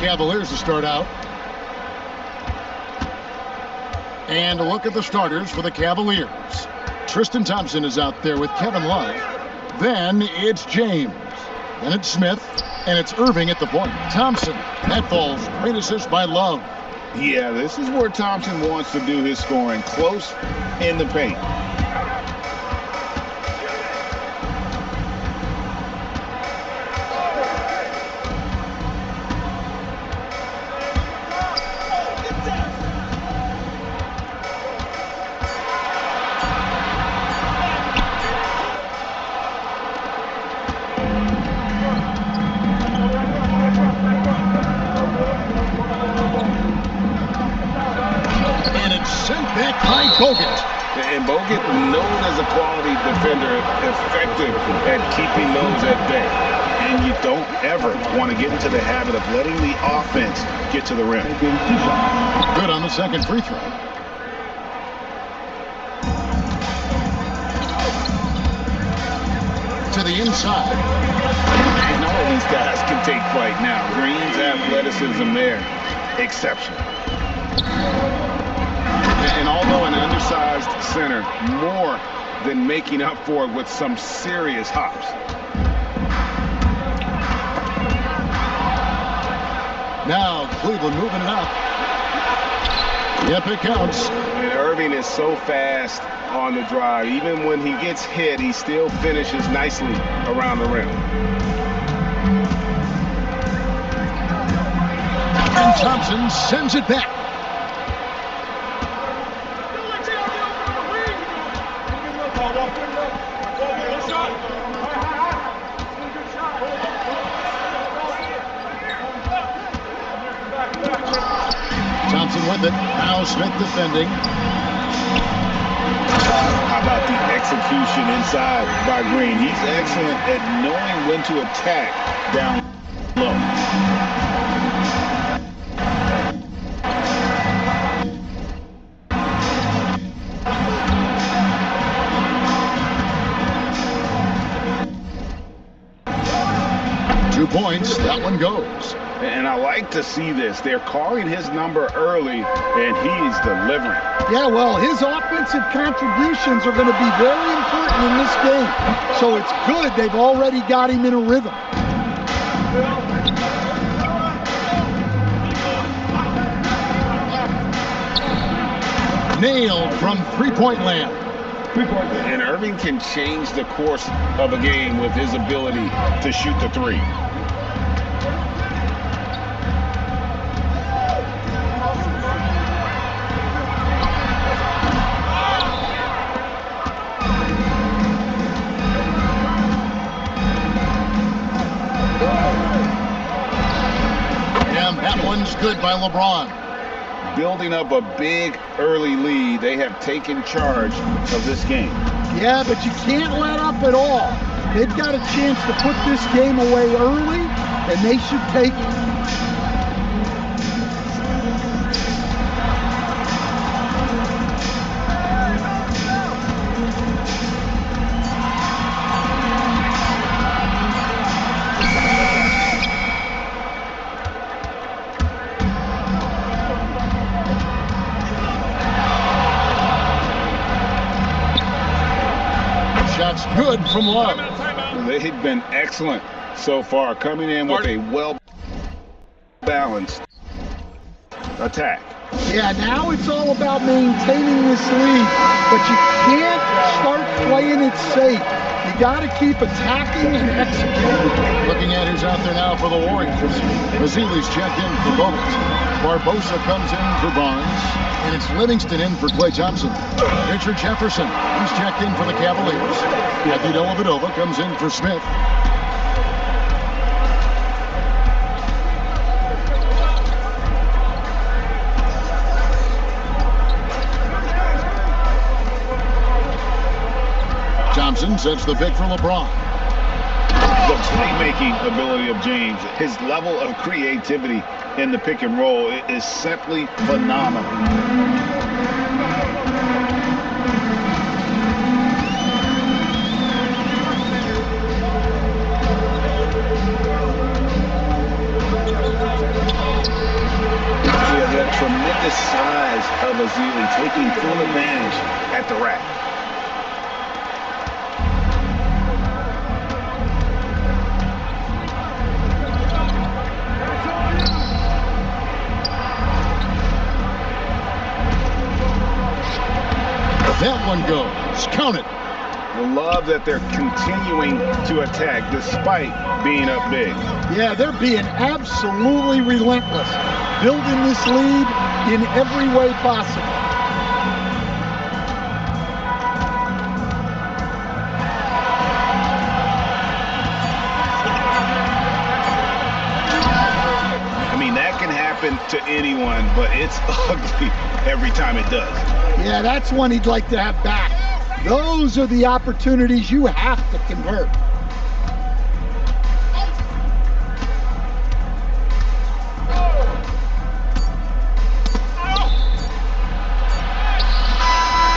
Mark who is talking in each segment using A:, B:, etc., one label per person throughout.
A: Cavaliers to start out. And a look at the starters for the Cavaliers. Tristan Thompson is out there with Kevin Love. Then it's James. Then it's Smith. And it's Irving at the point. Thompson. That falls. Great assist by Love.
B: Yeah, this is where Thompson wants to do his scoring. Close in the paint. And Bogut, known as a quality defender, effective at keeping those at bay. And you don't ever want to get into the habit of letting the offense get to the rim.
A: Good on the second free throw. To the inside.
B: And all these guys can take flight now. Green's athleticism there, exceptional. And although an undersized center, more than making up for it with some serious hops.
A: Now Cleveland moving it up. Yep, it counts.
B: And Irving is so fast on the drive. Even when he gets hit, he still finishes nicely around the rim.
A: And Thompson sends it back. Thompson with it. Now Smith defending.
B: How about the execution inside by Green? He's excellent at knowing when to attack down low.
A: 2 points. That one goes.
B: And I like to see this. They're calling his number early, and he's delivering.
C: Yeah, well, his offensive contributions are going to be very important in this game. So it's good they've already got him in a rhythm.
A: Nailed from three-point land.
B: And Irving can change the course of a game with his ability to shoot the three.
A: That one's good by LeBron.
B: Building up a big early lead, they have taken charge of this game.
C: Yeah, but you can't let up at all. They've got a chance to put this game away early, and they should take it.
A: Shots good from Love.
B: They've been excellent so far, coming in with a well-balanced attack.
C: Yeah, now it's all about maintaining this lead, but you can't start playing it safe. You got to keep attacking and executing.
A: Looking at who's out there now for the Warriors. Mazzili's checked in for Bogut. Barbosa comes in for Barnes. And it's Livingston in for Klay Thompson. Richard Jefferson, he's checked in for the Cavaliers. Matthew Dellavedova comes in for Smith. Thompson sets the pick for LeBron.
B: The playmaking ability of James, his level of creativity in the pick and roll is simply phenomenal. Vasili taking full advantage at the rack.
A: That one goes. Count it.
B: Love that they're continuing to attack despite being up big.
C: Yeah, they're being absolutely relentless, building this lead in every way possible.
B: I mean, that can happen to anyone, but it's ugly every time it does.
C: Yeah, that's one he'd like to have back. Those are the opportunities you have to convert.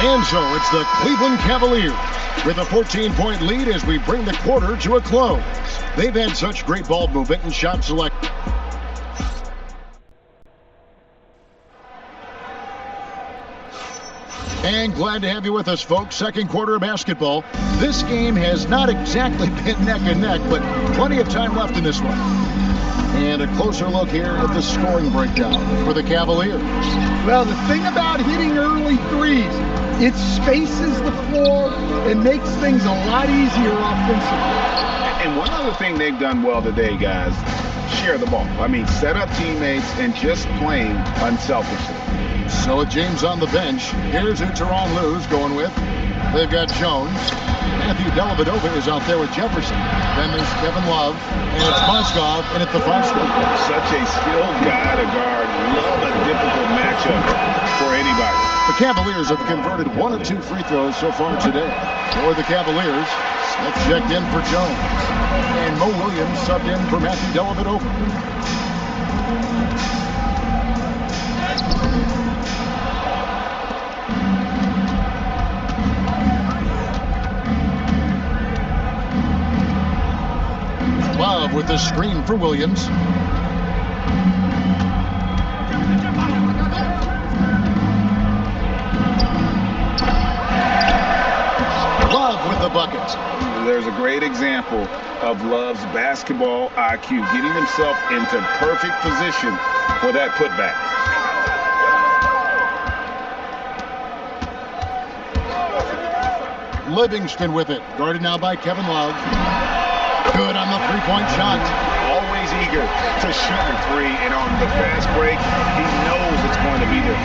A: And so it's the Cleveland Cavaliers with a 14-point lead as we bring the quarter to a close. They've had such great ball movement and shot selection. And glad to have you with us, folks. Second quarter of basketball. This game has not exactly been neck and neck, but plenty of time left in this one. And a closer look here at the scoring breakdown for the Cavaliers.
C: Well, the thing about hitting early threes, it spaces the floor and makes things a lot easier offensively.
B: And one other thing they've done well today, guys, share the ball. I mean, set up teammates and just playing unselfishly.
A: So with James on the bench, here's who Tyronn Lue's going with. They've got Jones. Matthew Dellavedova is out there with Jefferson. Then there's Kevin Love, and it's Mozgov in at the 5 spot.
B: Such a skilled guy to guard. Love a difficult matchup for anybody.
A: The Cavaliers have converted 1 of 2 free throws so far today. For the Cavaliers, Smith checked in for Jones. And Mo Williams subbed in for Matthew Dellavedova. 12 with the screen for Williams. Love with the bucket.
B: There's a great example of Love's basketball IQ, getting himself into perfect position for that putback.
A: Livingston with it. Guarded now by Kevin Love. Good on the three-point shot.
B: Always eager to shoot a three, and on the fast break, he knows it's going to be there.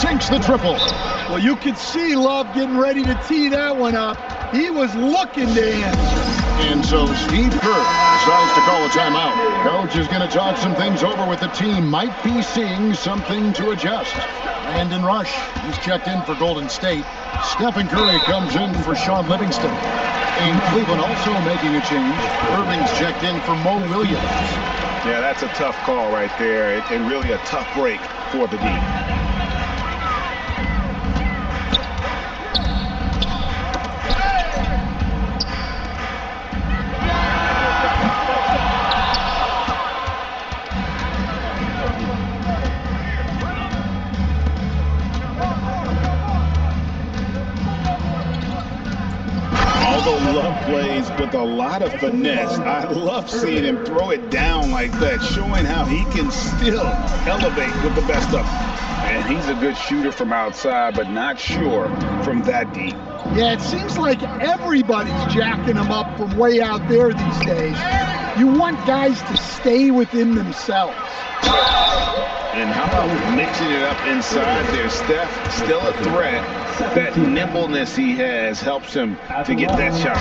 A: Sinks the triple.
C: Well, you could see Love getting ready to tee that one up. He was looking to answer.
A: And so Steve Kerr decides to call a timeout. Coach is going to talk some things over with the team. Might be seeing something to adjust. Brandon Rush, he's checked in for Golden State. Stephen Curry comes in for Sean Livingston. And Cleveland also making a change. Irving's checked in for Mo Williams.
B: Yeah, that's a tough call right there, and really a tough break for the D. Love plays with a lot of finesse. I love seeing him throw it down like that, showing how he can still elevate with the best of them. And he's a good shooter from outside, but not sure from that deep.
C: Yeah, it seems like everybody's jacking him up from way out there these days. You want guys to stay within themselves.
B: And how about mixing it up inside there? Steph, still a threat. That nimbleness he has helps him to get that shot.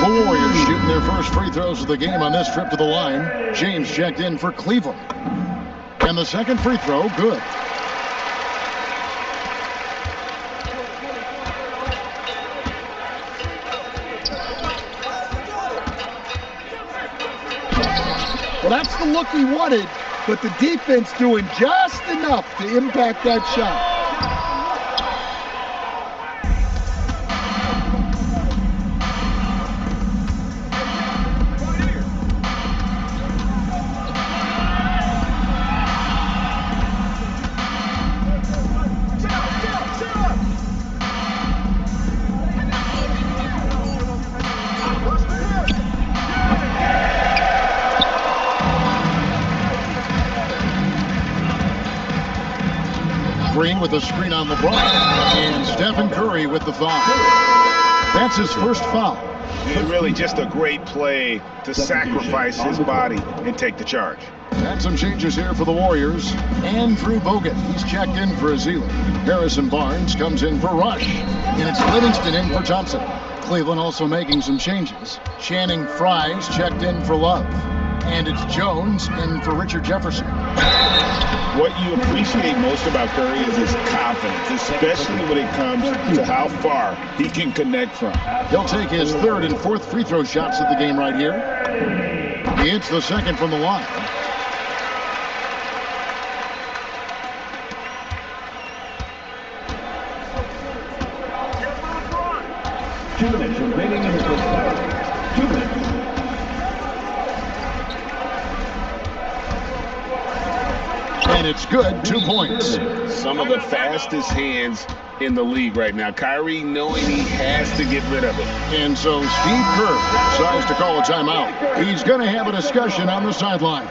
A: The Warriors shooting their first free throws of the game on this trip to the line. James checked in for Cleveland. And the second free throw, good.
C: Well, that's the look he wanted, but the defense doing just enough to impact that shot.
A: Green with a screen on LeBron. And Stephen Curry with the foul. That's his first foul.
B: And really just a great play to sacrifice his body and take the charge.
A: And some changes here for the Warriors. Andrew Bogut, he's checked in for Azila. Harrison Barnes comes in for Rush. And it's Livingston in for Thompson. Cleveland also making some changes. Channing Frye's checked in for Love. And it's Jones in for Richard Jefferson.
B: What you appreciate most about Curry is his confidence, especially when it comes to how far he can connect from.
A: He'll take his third and fourth free throw shots of the game right here. He hits the second from the line.
D: Remaining in the first half. 2 minutes.
A: And it's good, 2 points.
B: Some of the fastest hands in the league right now. Kyrie knowing he has to get rid of it.
A: And so Steve Kerr decides to call a timeout. He's going to have a discussion on the sideline.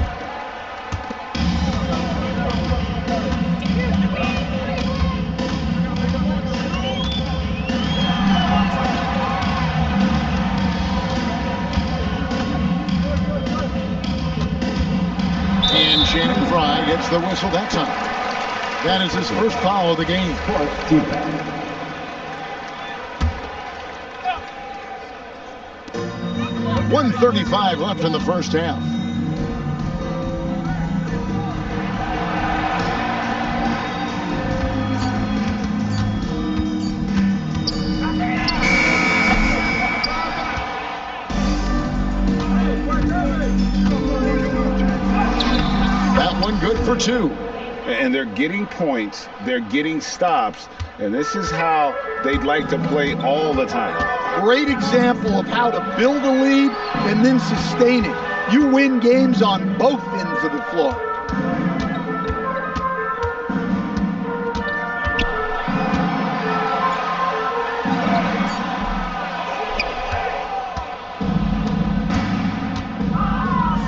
A: And Channing Frye gets the whistle that time. That is his first foul of the game. 1:35 left in the first half. That one good for 2.
B: And they're getting points, they're getting stops, and this is how they'd like to play all the time.
C: Great example of how to build a lead and then sustain it. You win games on both ends of the floor.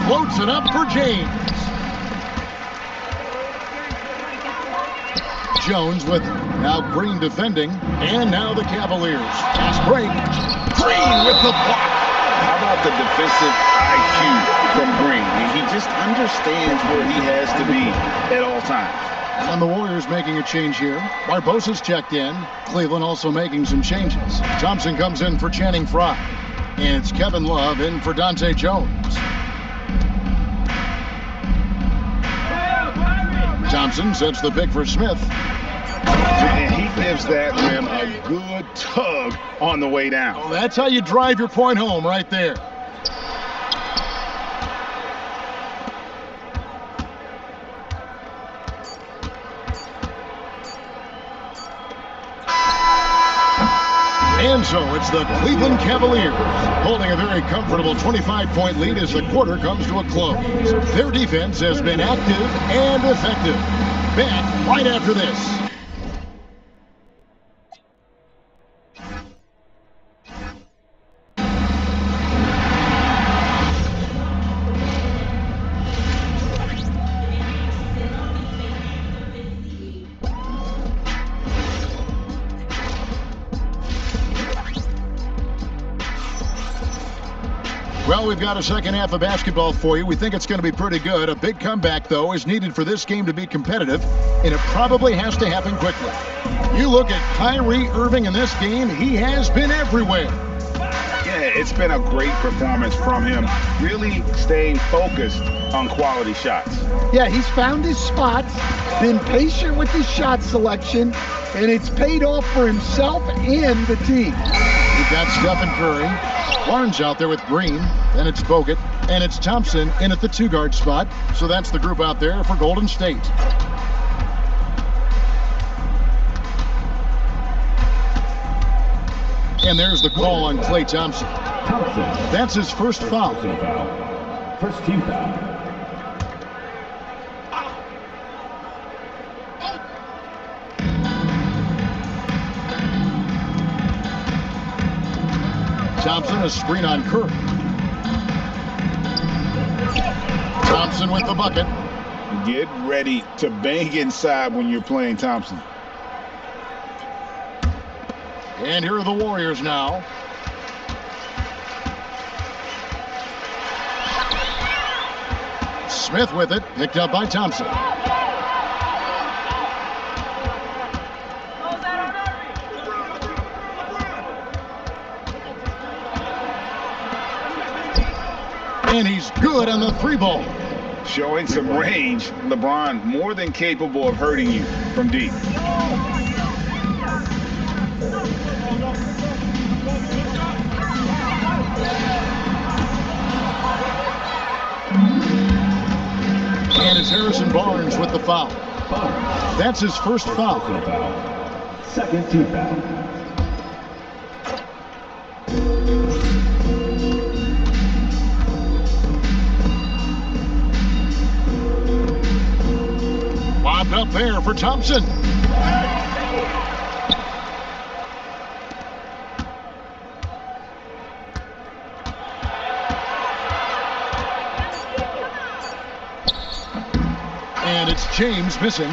A: Floats it up for James. Jones with now Green defending, and now the Cavaliers. Fast break. Green with the block.
B: How about the defensive IQ from Green? He just understands where he has to be at all times.
A: And the Warriors making a change here. Barbosa's checked in. Cleveland also making some changes. Thompson comes in for Channing Frye. And it's Kevin Love in for Dante Jones. Thompson sets the pick for Smith.
B: And he gives that rim a good tug on the way down.
A: Well, that's how you drive your point home right there. And so it's the Cleveland Cavaliers holding a very comfortable 25-point lead as the quarter comes to a close. Their defense has been active and effective. Back right after this. Well, we've got a second half of basketball for you. We think it's going to be pretty good. A big comeback, though, is needed for this game to be competitive, and it probably has to happen quickly. You look at Kyrie Irving in this game, he has been everywhere.
B: Yeah, it's been a great performance from him, really staying focused on quality shots.
C: Yeah, he's found his spots, been patient with his shot selection, and it's paid off for himself and the team.
A: We've got Stephen Curry. Barnes out there with Green, then it's Bogut, and it's Thompson in at the 2-guard spot. So that's the group out there for Golden State. And there's the call on Klay Thompson. That's his first foul.
D: First team foul.
A: Thompson, a screen on Curry. Thompson with the bucket.
B: Get ready to bang inside when you're playing Thompson.
A: And here are the Warriors now. Smith with it, picked up by Thompson. And he's good on the three ball.
B: Showing some range, LeBron more than capable of hurting you from deep.
A: And it's Harrison Barnes with the foul. That's his first foul.
D: Second team foul.
A: Lobbed up there for Thompson. And it's James missing.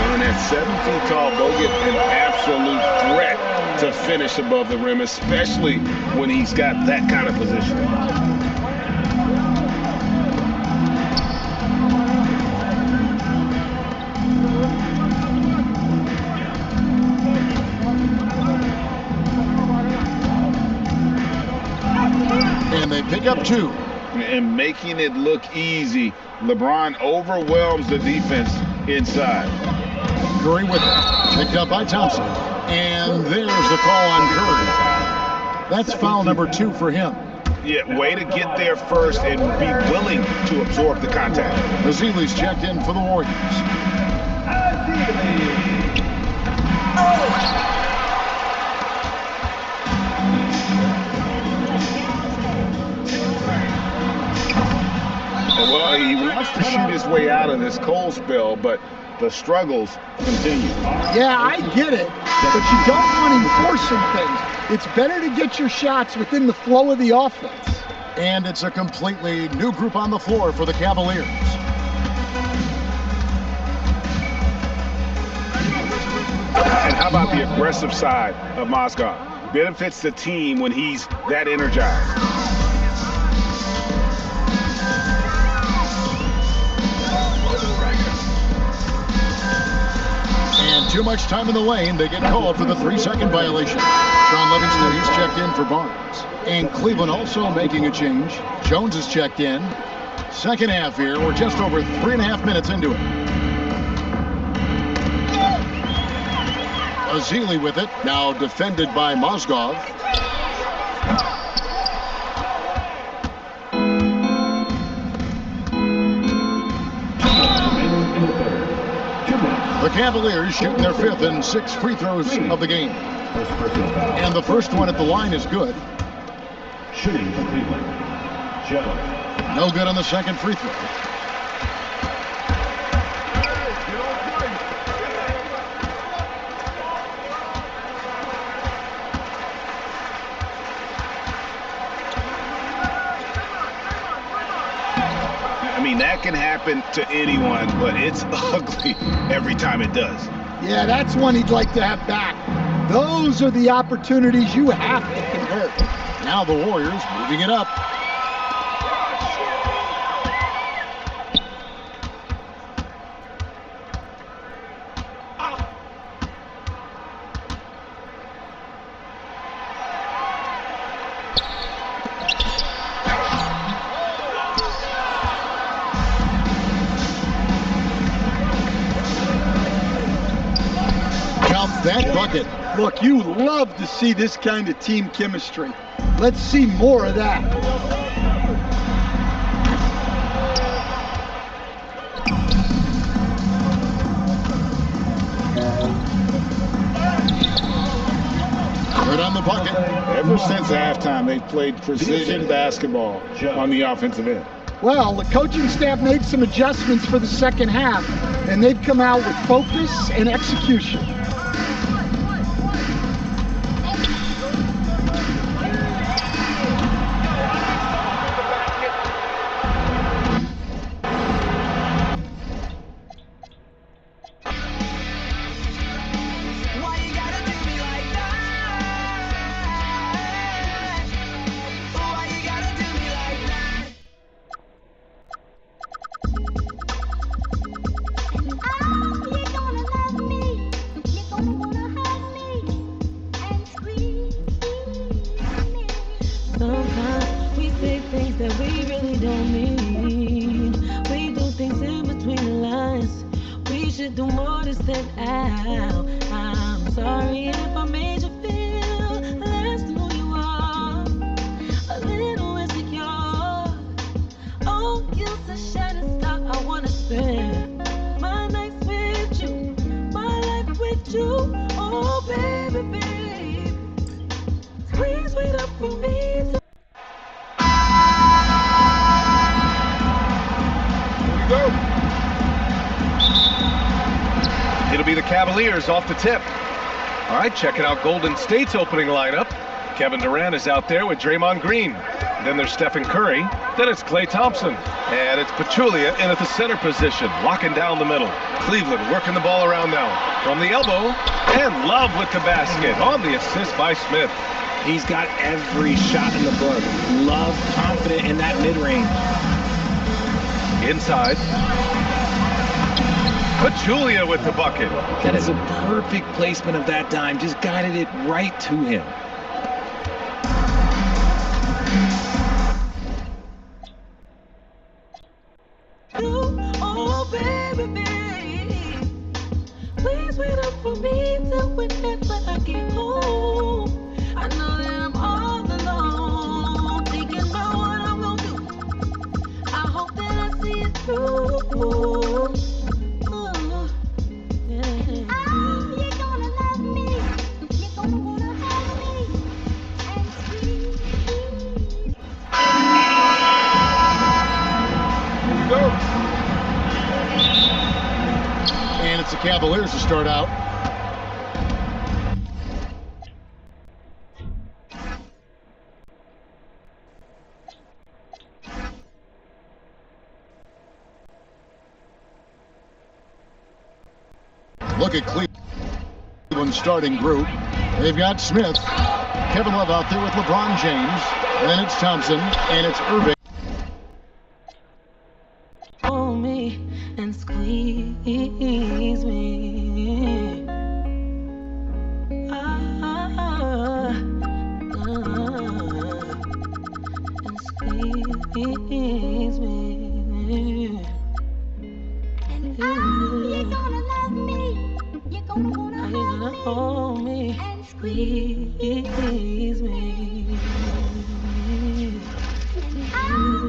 B: And at 7 feet tall, Bogut an absolute threat to finish above the rim, especially when he's got that kind of position.
A: And they pick up 2.
B: And making it look easy, LeBron overwhelms the defense inside.
A: Curry with it, picked up by Thompson. And there's the call on Curry. That's foul number 2 for him.
B: Yeah, way to get there first and be willing to absorb the contact.
A: Mazzili's checked in for the Warriors.
B: Well, he wants to shoot his way out of this cold spell, but the struggles continue.
C: Yeah, I get it, but you don't want him forcing things. It's better to get your shots within the flow of the offense.
A: And it's a completely new group on the floor for the Cavaliers.
B: And how about the aggressive side of Mozgov? Benefits the team when he's that energized.
A: And too much time in the lane. They get called for the 3-second violation. Sean Livingston, he's checked in for Barnes. And Cleveland also making a change. Jones is checked in. Second half here. We're just over 3.5 minutes into it. Azili with it. Now defended by Mozgov. The Cavaliers shooting their 5th and 6th free throws of the game. And the first one at the line is good.
D: Shooting for Cleveland. Jones.
A: No good on the second free throw.
B: I mean, that can happen to anyone, but it's ugly every time it does.
C: Yeah, that's one he'd like to have back. Those are the opportunities you have to convert.
A: Now the Warriors moving it up. That bucket.
C: Look, you love to see this kind of team chemistry. Let's see more of that.
A: Right on the bucket.
B: Ever since halftime, they've played precision basketball on the offensive end.
C: Well, the coaching staff made some adjustments for the second half, and they've come out with focus and execution.
E: Sometimes we say things that we really don't mean. We do things in between the lines. We should do more to stand out. I'm sorry if I made you feel less than who you are, a little insecure. Oh, you're a shining star. I wanna spend my nights with you, my life with you. Oh, baby, baby, please wait up for me.
F: Go. It'll be the Cavaliers off the tip. All right, checking out Golden State's opening lineup. Kevin Durant is out there with Draymond Green. Then there's Stephen Curry. Then it's Klay Thompson. And it's Pachulia in at the center position, locking down the middle. Cleveland working the ball around now. From the elbow, and Love with the basket on the assist by Smith.
B: He's got every shot in the book. Love confident in that mid-range.
F: Inside. Pachulia with the bucket.
B: That is a perfect placement of that dime. Just guided it right to him.
E: Oh, baby, baby, please wait up for me till whenever I get home. I know that I'm all alone, thinking about what I'm gonna do. I hope that I see it through.
G: You're gonna love me. You're gonna wanna have me. And squeeze.
A: Here we go. And it's the Cavaliers to start out. Look at Cleveland's starting group. They've got Smith, Kevin Love out there with LeBron James, and then it's Thompson, and it's Irving.
E: Hold me and squeeze me. And squeeze me.
G: And you're gonna love me. You're gonna wanna
E: Are you gonna
G: have
E: hold
G: me.
E: me?
G: And squeeze.
E: Squeeze me.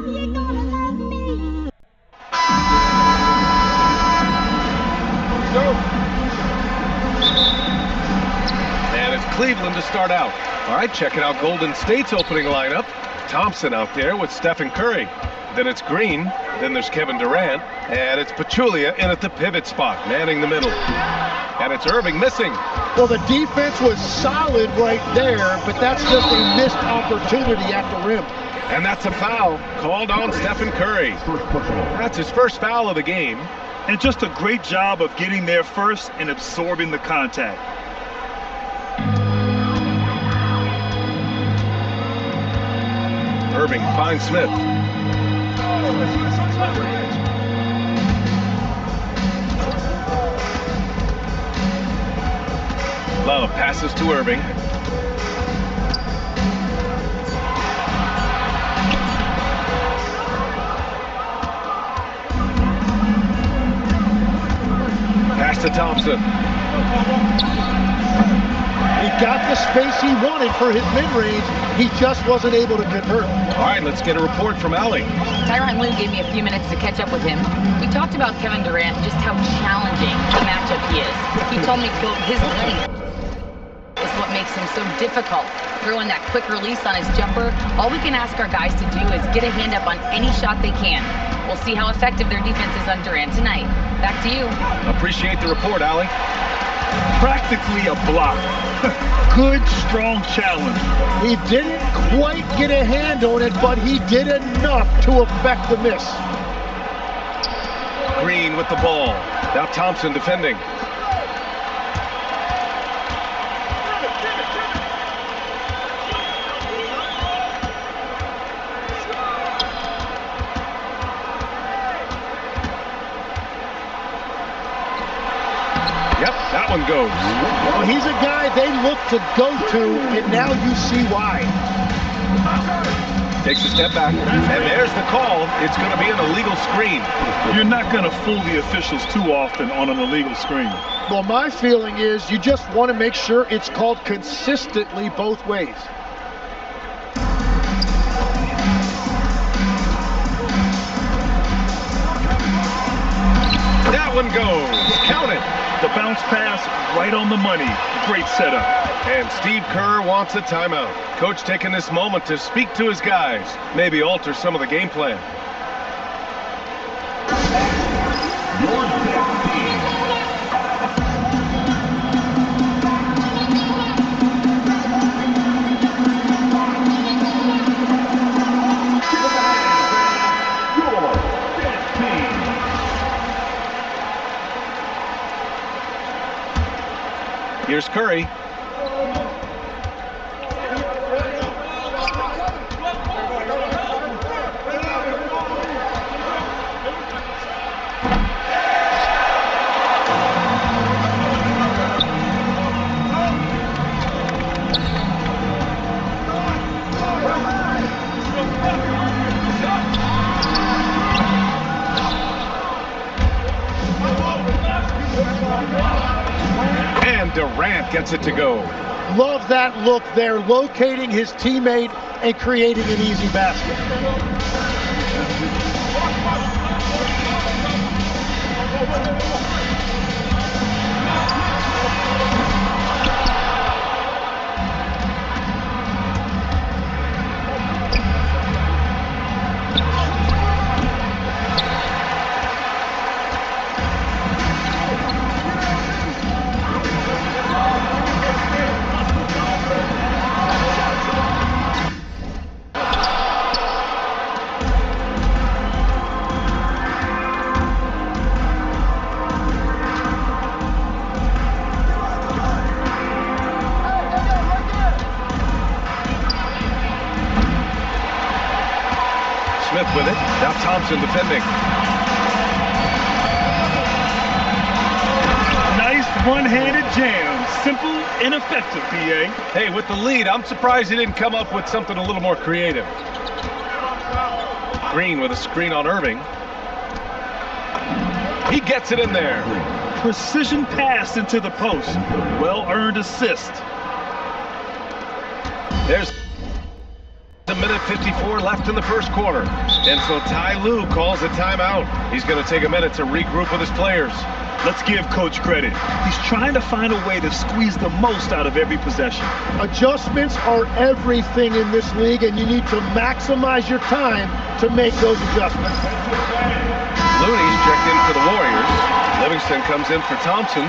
G: You're gonna love me.
F: And it's Cleveland to start out. All right, checking out Golden State's opening lineup. Thompson out there with Stephen Curry. Then it's Green. Then there's Kevin Durant. And it's Pachulia in at the pivot spot, manning the middle. And it's Irving missing.
C: Well, the defense was solid right there, but that's just a missed opportunity at the rim.
F: And that's a foul called on Stephen Curry. That's his first foul of the game.
H: And just a great job of getting there first and absorbing the contact.
F: Irving finds Smith. Love passes to Irving. Pass to Thompson.
C: He got the space he wanted for his mid-range. He just wasn't able to convert.
F: All right, let's get a report from Allie.
I: Tyronn Lue gave me a few minutes to catch up with him. We talked about Kevin Durant, just how challenging the matchup he is. He told me, quote, his length is what makes him so difficult. Throwing that quick release on his jumper, all we can ask our guys to do is get a hand up on any shot they can. We'll see how effective their defense is on Durant tonight. Back to you.
F: Appreciate the report, Allie.
H: Practically a block. Good, strong challenge.
C: He didn't quite get a hand on it, but he did enough to affect the miss.
F: Green with the ball. Now Thompson defending. Yep, that one goes.
C: Well, he's a guy they look to go to, and now you see why.
F: Takes a step back, and there's the call. It's going to be an illegal screen.
H: You're not going to fool the officials too often on an illegal screen.
C: Well, my feeling is you just want to make sure it's called consistently both ways.
F: That one goes. Count it.
H: The bounce pass right on the money. Great setup.
F: And Steve Kerr wants a timeout. Coach taking this moment to speak to his guys, maybe alter some of the game plan.
D: Your next team.
F: Here's Curry. And Durant gets it to go.
C: Love that look there, locating his teammate and creating an easy basket.
F: Smith with it. Now Thompson defending.
H: Nice one-handed jam. Simple and effective, PA.
F: Hey, with the lead, I'm surprised he didn't come up with something a little more creative. Green with a screen on Irving. He gets it in there.
H: Precision pass into the post. Well-earned assist.
F: There's a minute 54 left in the first quarter. And so Ty Lue calls a timeout. He's going to take a minute to regroup with his players.
H: Let's give Coach credit. He's trying to find a way to squeeze the most out of every possession.
C: Adjustments are everything in this league, and you need to maximize your time to make those adjustments.
F: Looney's checked in for the Warriors. Livingston comes in for Thompson.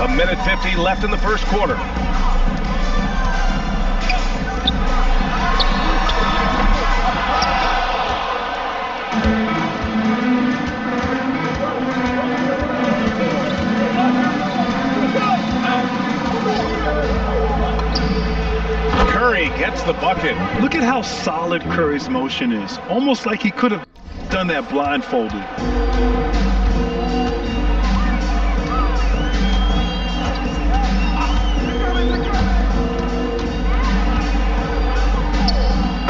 F: A minute 50 left in the first quarter. Curry gets the bucket.
H: Look at how solid Curry's motion is. Almost like he could have done that blindfolded.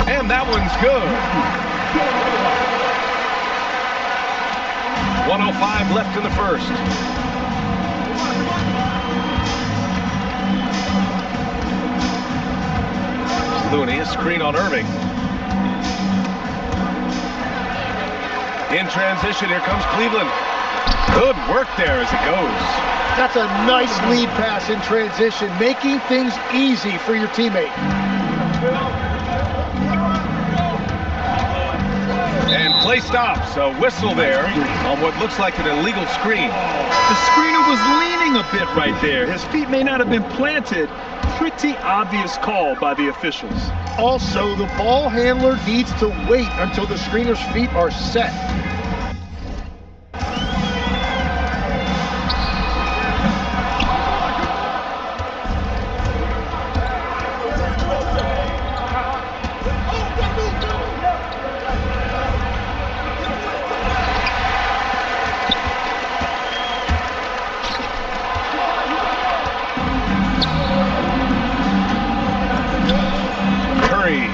F: And that one's good. 1:05 left in the first. Looney, a screen on Irving. In transition, here comes Cleveland. Good work there as it goes.
C: That's a nice lead pass in transition, making things easy for your teammate.
F: And play stops. A whistle there on what looks like an illegal screen.
H: The screener was leaning a bit right there. His feet may not have been planted. Pretty obvious call by the officials.
C: Also, the ball handler needs to wait until the screener's feet are set.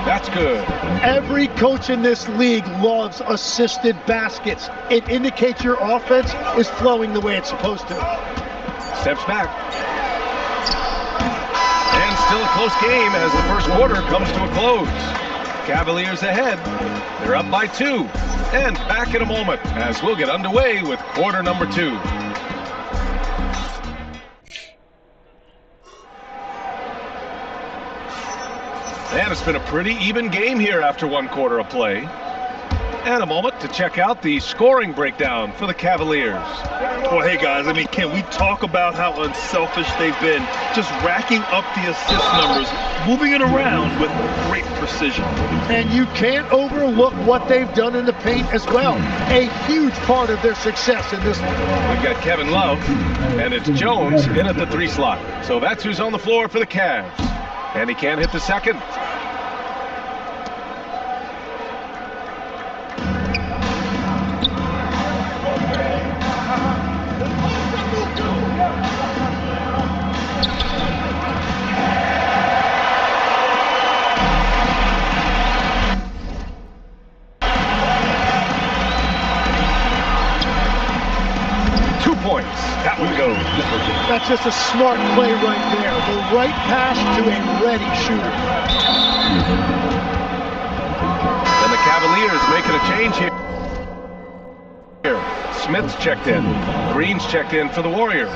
F: That's good.
C: Every coach in this league loves assisted baskets. It indicates your offense is flowing the way it's supposed to.
F: Steps back. And still a close game as the first quarter comes to a close. Cavaliers ahead. They're up by 2. And back in a moment as we'll get underway with quarter number 2. And it's been a pretty even game here after 1 quarter of play. And a moment to check out the scoring breakdown for the Cavaliers.
H: Well, hey guys, I mean, can we talk about how unselfish they've been? Just racking up the assist numbers, moving it around with great precision.
C: And you can't overlook what they've done in the paint as well. A huge part of their success in this one.
F: We've got Kevin Love, and it's Jones in at the 3 slot. So that's who's on the floor for the Cavs. And he can't hit the second. That one goes.
C: That's just a smart play right there. The right pass to a ready shooter.
F: And the Cavaliers making a change here. Smith's checked in. Green's checked in for the Warriors.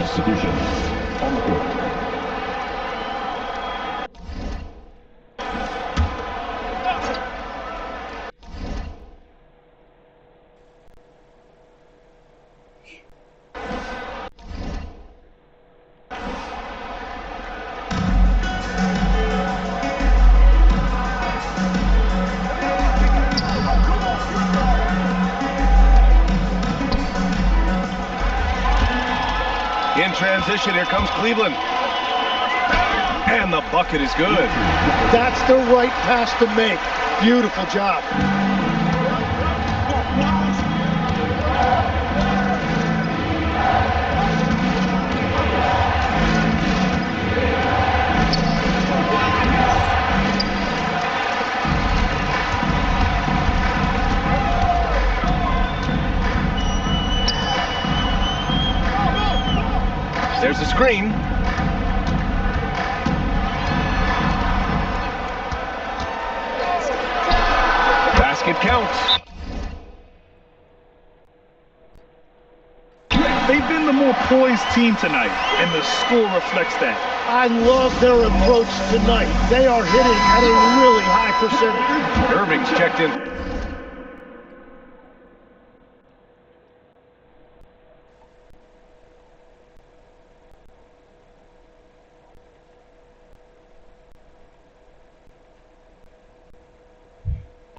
F: In transition, here comes Cleveland. And the bucket is good.
C: That's the right pass to make. Beautiful job.
F: There's a screen. Basket counts.
H: They've been the more poised team tonight, and the score reflects that.
C: I love their approach tonight. They are hitting at a really high percentage.
F: Irving's checked in.